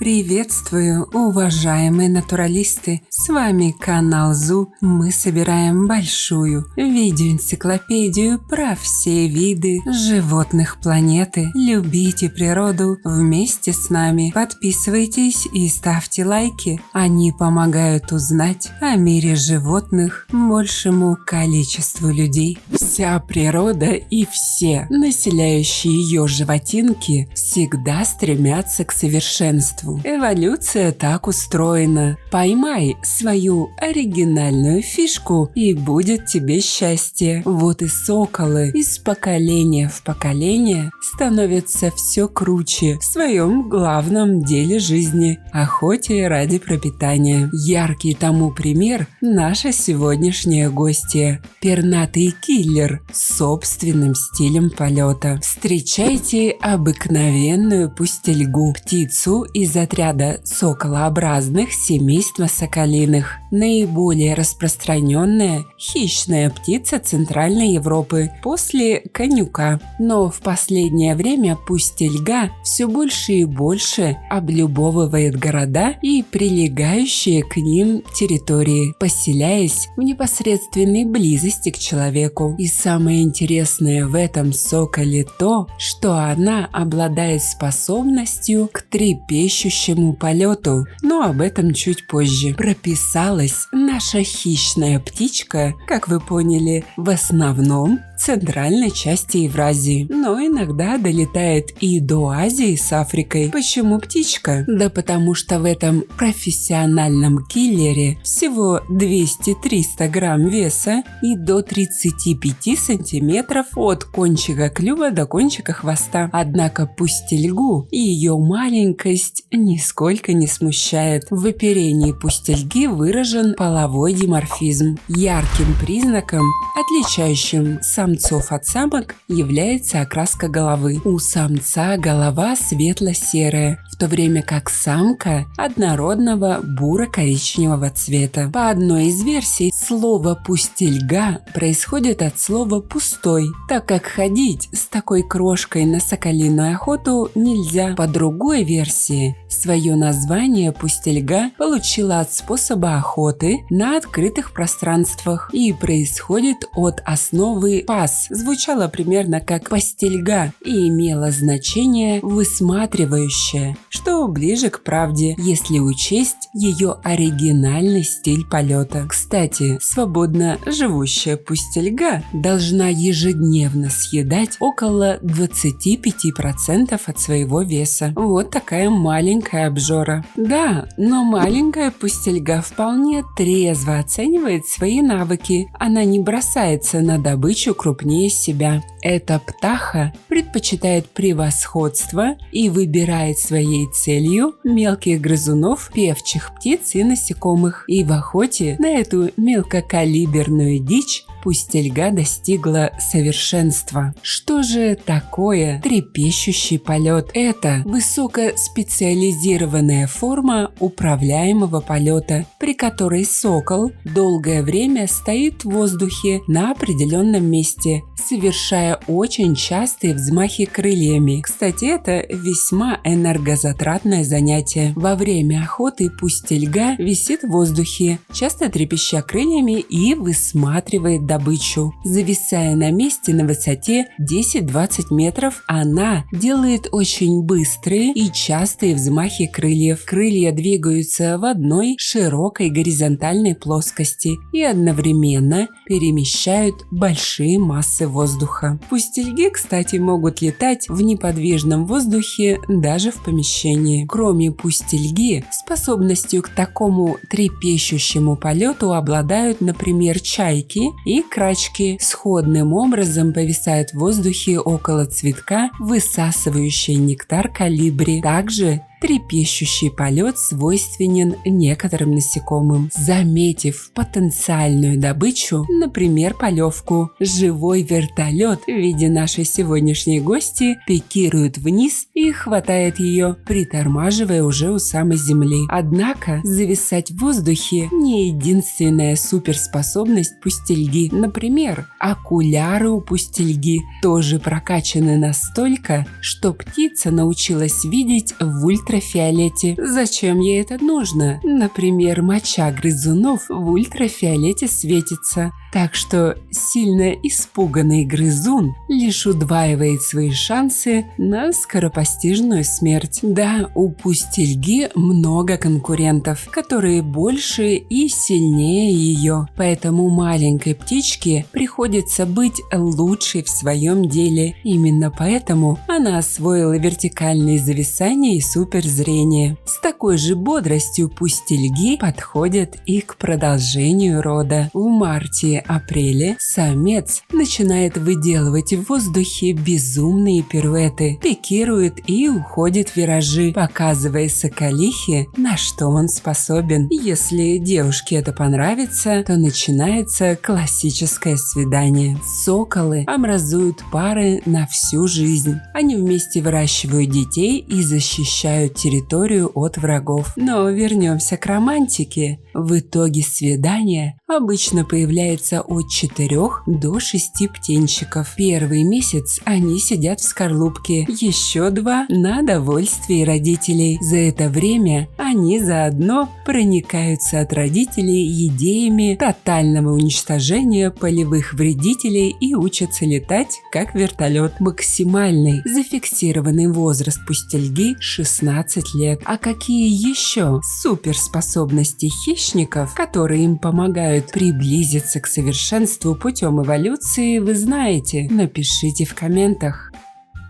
Приветствую, уважаемые натуралисты! С вами канал ЗУ. Мы собираем большую видеоэнциклопедию про все виды животных планеты. Любите природу вместе с нами. Подписывайтесь и ставьте лайки. Они помогают узнать о мире животных большему количеству людей. Вся природа и все населяющие ее животинки всегда стремятся к совершенству. Эволюция так устроена. Поймай свою оригинальную фишку, и будет тебе счастье. Вот и соколы из поколения в поколение становятся все круче в своем главном деле жизни – охоте ради пропитания. Яркий тому пример – наша сегодняшняя гостья – пернатый киллер с собственным стилем полета. Встречайте обыкновенную пустельгу, птицу из отряда соколообразных семейства соколиных. Наиболее распространенная хищная птица Центральной Европы после конюка. Но в последнее время пустельга все больше и больше облюбовывает города и прилегающие к ним территории, поселяясь в непосредственной близости к человеку. И самое интересное в этом соколе то, что она обладает способностью к трепещущему полету, но об этом чуть позже. Прописалась наша хищная птичка, как вы поняли, в основном в центральной части Евразии, но иногда долетает и до Азии с Африкой. Почему птичка? Да потому что в этом профессиональном киллере всего 200-300 грамм веса и до 35 сантиметров от кончика клюва до кончика хвоста. Однако пустельгу и ее маленькость нисколько не смущает. В оперении пустельги выражен половой диморфизм. Ярким признаком, отличающим самцов от самок, является окраска головы. У самца голова светло-серая, в то время как самка однородного буро-коричневого цвета. По одной из версий, слово «пустельга» происходит от слова «пустой», так как ходить с такой крошкой на соколиную охоту нельзя. По другой версии, свое название пустельга получила от способа охоты на открытых пространствах и происходит от основы «пас», звучало примерно как «постельга» и имело значение «высматривающее», что ближе к правде, если учесть ее оригинальный стиль полета. Кстати, свободно живущая пустельга должна ежедневно съедать около 25% от своего веса. Вот такая маленькая обжора. Да, но маленькая пустельга вполне трезво оценивает свои навыки. Она не бросается на добычу крупнее себя. Эта птаха предпочитает превосходство и выбирает своей целью мелких грызунов, певчих птиц и насекомых. И в охоте на эту мелкокалиберную дичь пустельга достигла совершенства. Что же такое трепещущий полет? Это высокоспециализированная форма управляемого полета, при которой сокол долгое время стоит в воздухе на определенном месте, совершая очень частые взмахи крыльями. Кстати, это весьма энергозатратное занятие. Во время охоты пустельга висит в воздухе, часто трепеща крыльями и высматривает добычу. Зависая на месте на высоте 10-20 метров, она делает очень быстрые и частые взмахи крыльев. Крылья двигаются в одной широкой горизонтальной плоскости и одновременно перемещают большие массы воздуха. Пустельги, кстати, могут летать в неподвижном воздухе даже в помещении. Кроме пустельги, способностью к такому трепещущему полету обладают, например, чайки и крачки. Сходным образом повисают в воздухе около цветка, высасывающие нектар колибри. Также трепещущий полет свойственен некоторым насекомым. Заметив потенциальную добычу, например, полевку, живой вертолет в виде нашей сегодняшней гости пикирует вниз и хватает ее, притормаживая уже у самой земли. Однако зависать в воздухе не единственная суперспособность пустельги. Например, окуляры у пустельги тоже прокачаны настолько, что птица научилась видеть в ультрафиолете ультрафиолете. Зачем ей это нужно? Например, моча грызунов в ультрафиолете светится. Так что сильно испуганный грызун лишь удваивает свои шансы на скоропостижную смерть. Да, у пустельги много конкурентов, которые больше и сильнее ее. Поэтому маленькой птичке приходится быть лучшей в своем деле. Именно поэтому она освоила вертикальные зависания и суперзрение. С такой же бодростью пустельги подходят и к продолжению рода. В марте-апреле самец начинает выделывать в воздухе безумные пируэты, пикирует и уходит в виражи, показывая соколихе, на что он способен. Если девушке это понравится, то начинается классическое свидание. Соколы образуют пары на всю жизнь. Они вместе выращивают детей и защищают территорию от врагов. Но вернемся к романтике. В итоге свидания обычно появляется от 4 до 6 птенчиков. Первый месяц они сидят в скорлупке, еще 2 на довольствие родителей. За это время они заодно проникаются от родителей идеями тотального уничтожения полевых вредителей и учатся летать как вертолет. Максимальный зафиксированный возраст пустельги 16 лет. А какие еще суперспособности хищников, которые им помогают приблизиться к совершенству путем эволюции, вы знаете? Напишите в комментах.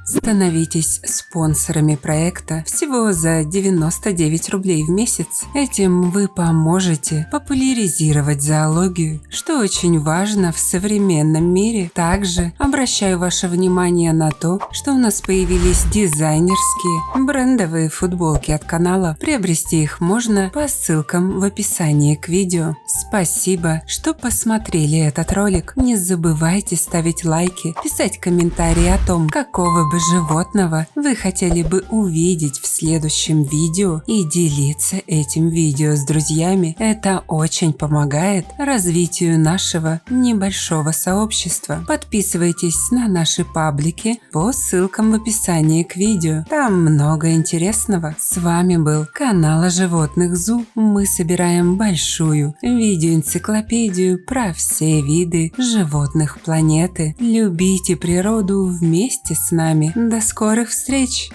Становитесь спонсорами проекта всего за 99 рублей в месяц. Этим вы поможете популяризировать зоологию, что очень важно в современном мире. Также обращаю ваше внимание на то, что у нас появились дизайнерские брендовые футболки от канала. Приобрести их можно по ссылкам в описании к видео. Спасибо, что посмотрели этот ролик. Не забывайте ставить лайки, писать комментарии о том, какого бы животного вы хотели бы увидеть в следующем видео и делиться этим видео с друзьями. Это очень помогает развитию нашего небольшого сообщества. Подписывайтесь на наши паблики по ссылкам в описании к видео. Там много интересного. С вами был канал о животных ЗУ. Мы собираем большую видеоэнциклопедию про все виды животных планеты. Любите природу вместе с нами. До скорых встреч!